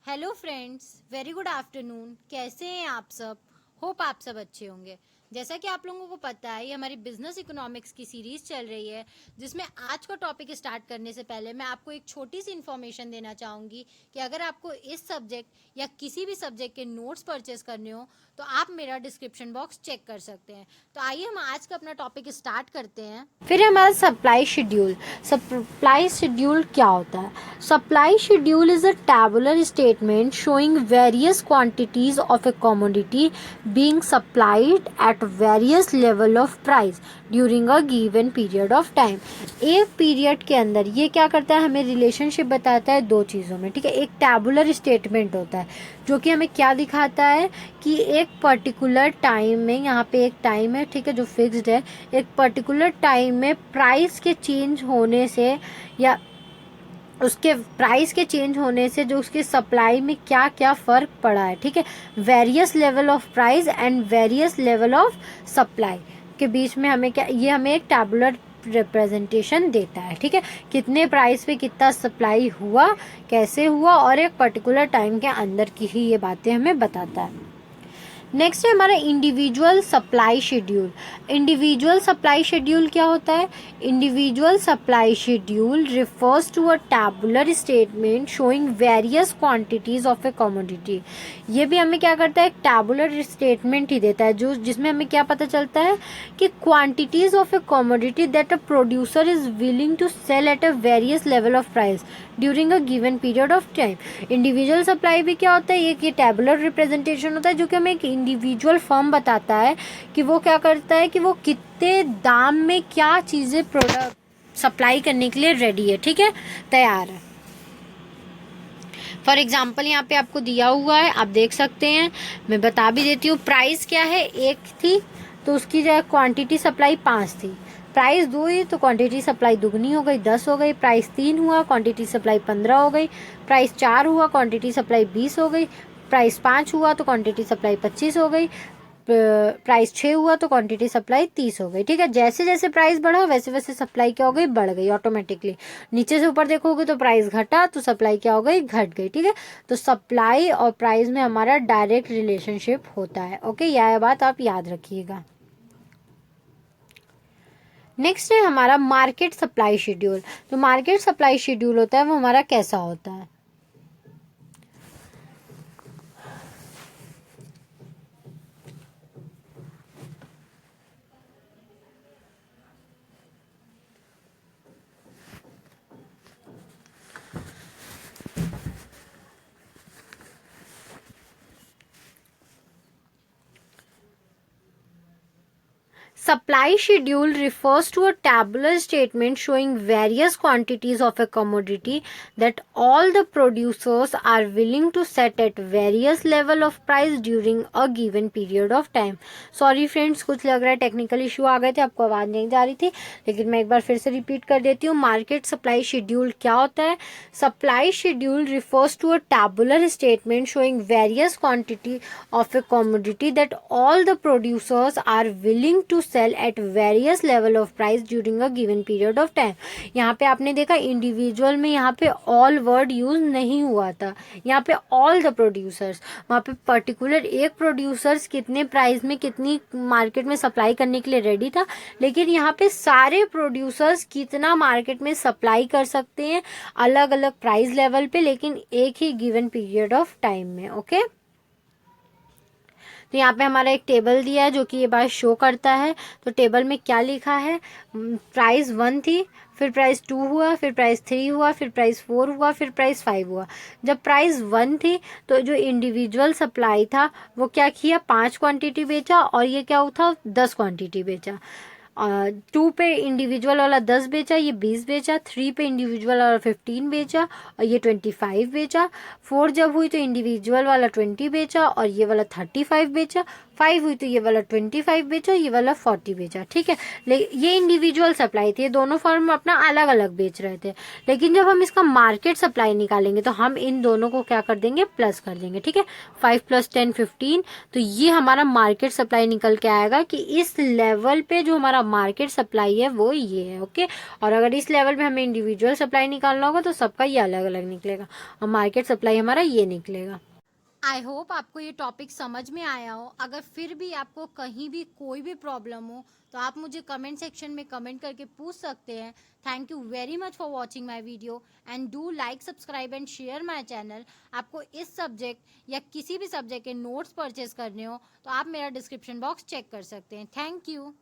Hello friends, very good afternoon. कैसे हैं आप सब? होप आप सब अच्छे होंगे। जैसा कि आप लोगों को पता है, ये हमारी बिजनेस इकोनॉमिक्स की सीरीज चल रही है, जिसमें आज का टॉपिक स्टार्ट करने से पहले मैं आपको एक छोटी सी इन्फॉर्मेशन देना चाहूँगी कि अगर आपको इस सब्जेक्ट या किसी भी सब्जेक्ट के नोट्स परचेस करने हो तो आप मेरा डिस्क्रिप्शन बॉक्स चेक कर सकते हैं। तो आइए हम आज का अपना टॉपिक स्टार्ट करते हैं। फिर हमारा सप्लाई शेड्यूल। सप्लाई शेड्यूल क्या होता है? Supply schedule is a tabular statement showing various quantities of a commodity being supplied at various level of price during a given period of time. एक period के अंदर ये क्या करता है, हमें रिलेशनशिप बताता है दो चीज़ों में। ठीक है, एक टैबुलर स्टेटमेंट होता है जो कि हमें क्या दिखाता है कि एक पर्टिकुलर टाइम में, यहाँ पे एक टाइम है, ठीक है, जो फिक्स्ड है, एक पर्टिकुलर टाइम में प्राइस के चेंज होने से या उसके प्राइस के चेंज होने से जो उसके सप्लाई में क्या क्या फ़र्क पड़ा है। ठीक है, various level of price and various level of supply के बीच में हमें क्या, ये हमें एक टैबुलर रिप्रेजेंटेशन देता है। ठीक है, कितने प्राइस पे कितना सप्लाई हुआ, कैसे हुआ, और एक पर्टिकुलर टाइम के अंदर की ही ये बातें हमें बताता है। नेक्स्ट है हमारा individual supply schedule. Individual supply schedule क्या होता है? Individual supply schedule refers to a tabular statement showing various quantities of a commodity. ये भी हमें क्या करता है, एक टैबुलर स्टेटमेंट ही देता है जो जिसमें हमें क्या पता चलता है कि quantities of a commodity that a producer is willing to sell at a various level of price during a given period of time. Individual supply भी क्या होता है, ये टैबुलर रिप्रेजेंटेशन होता है जो कि हमें एक इंडिविजुअल फर्म बताता है कि वो क्या करता है, कि वो कितने दाम में क्या चीज़ें प्रोडक्ट सप्लाई करने के लिए रेडी है। ठीक है, तैयार है। फॉर एग्जाम्पल यहाँ पे आपको दिया हुआ है, आप देख सकते हैं, मैं बता भी देती हूँ। प्राइस क्या है, एक थी तो उसकी जो क्वांटिटी सप्लाई 5 थी। प्राइस 2 हुई तो क्वांटिटी सप्लाई दुगनी हो गई, 10 हो गई। प्राइस 3 हुआ, क्वांटिटी सप्लाई 15 हो गई। प्राइस 4 हुआ, क्वांटिटी सप्लाई 20 हो गई। प्राइस 5 हुआ तो क्वांटिटी सप्लाई 25 हो गई। प्राइस 6 हुआ तो क्वांटिटी सप्लाई 30 हो गई। ठीक है, जैसे जैसे प्राइस बढ़ा वैसे वैसे सप्लाई क्या हो गई, बढ़ गई ऑटोमेटिकली। नीचे से ऊपर देखोगे तो प्राइस घटा तो सप्लाई क्या हो गई, घट गई। ठीक है, तो सप्लाई और प्राइस में हमारा डायरेक्ट रिलेशनशिप होता है। ओके, यह बात आप याद रखिएगा। नेक्स्ट है हमारा मार्केट सप्लाई शेड्यूल। तो मार्केट सप्लाई शेड्यूल होता है वो हमारा कैसा होता है? Supply schedule refers to a tabular statement showing various quantities of a commodity that all the producers are willing to set at various level of price during a given period of time. Sorry friends, कुछ लग रहा है technical issue आ गए थे, आपको आवाज़ नहीं जा रही थी, लेकिन मैं एक बार फिर से रिपीट कर देती हूँ। मार्केट सप्लाई शेड्यूल क्या होता है? Supply schedule refers to a tabular statement showing various quantity of a commodity that all the producers are willing to sell at various level of price during a given period of time. यहाँ पे आपने देखा individual में यहाँ पे all word use नहीं हुआ था, यहाँ पे ऑल द प्रोड्यूसर्स। वहाँ पे पर्टिकुलर एक प्रोड्यूसर्स कितने प्राइस में कितनी मार्केट में सप्लाई करने के लिए रेडी था, लेकिन यहाँ पे सारे प्रोड्यूसर्स कितना मार्केट में सप्लाई कर सकते हैं अलग अलग प्राइस लेवल पे, लेकिन एक ही गिवन पीरियड ऑफ टाइम में। ओके, तो यहाँ पे हमारा एक टेबल दिया है जो कि ये बात शो करता है। तो टेबल में क्या लिखा है, प्राइस 1 थी, फिर प्राइस 2 हुआ, फिर प्राइस 3 हुआ, फिर प्राइस 4 हुआ, फिर प्राइस 5 हुआ। जब प्राइस 1 थी तो जो इंडिविजुअल सप्लाई था वो क्या किया, 5 क्वांटिटी बेचा, और ये क्या था, 10 क्वांटिटी बेचा। 2 पे इंडिविजुअल वाला 10 बेचा, ये 20 बेचा। 3 पे इंडिविजुअल वाला 15 बेचा और ये 25 बेचा। 4 जब हुई तो इंडिविजुअल वाला 20 बेचा और ये वाला 35 बेचा। 5 हुई तो ये वाला 25 बेचा, ये वाला 40 बेचा। ठीक है, ये इंडिविजुअल सप्लाई थी, ये दोनों फर्म अपना अलग अलग बेच रहे थे। लेकिन जब हम इसका मार्केट सप्लाई निकालेंगे तो हम इन दोनों को क्या कर देंगे, प्लस कर देंगे। ठीक है, 5 + 10 15, तो ये हमारा मार्केट सप्लाई निकल के आएगा कि इस लेवल पे जो हमारा मार्केट सप्लाई है वो ये है। ओके, और अगर इस लेवल पे हमें इंडिविजुअल सप्लाई निकालना होगा तो सबका ये अलग अलग निकलेगा, और मार्केट सप्लाई हमारा ये निकलेगा। आई होप आपको ये टॉपिक समझ में आया हो। अगर फिर भी आपको कहीं भी कोई भी प्रॉब्लम हो तो आप मुझे कमेंट सेक्शन में कमेंट करके पूछ सकते हैं। Thank you very much for watching my video and do like, subscribe and share my channel. आपको इस सब्जेक्ट या किसी भी सब्जेक्ट के नोट्स परचेज करने हो तो आप मेरा डिस्क्रिप्शन बॉक्स चेक कर सकते हैं। Thank you.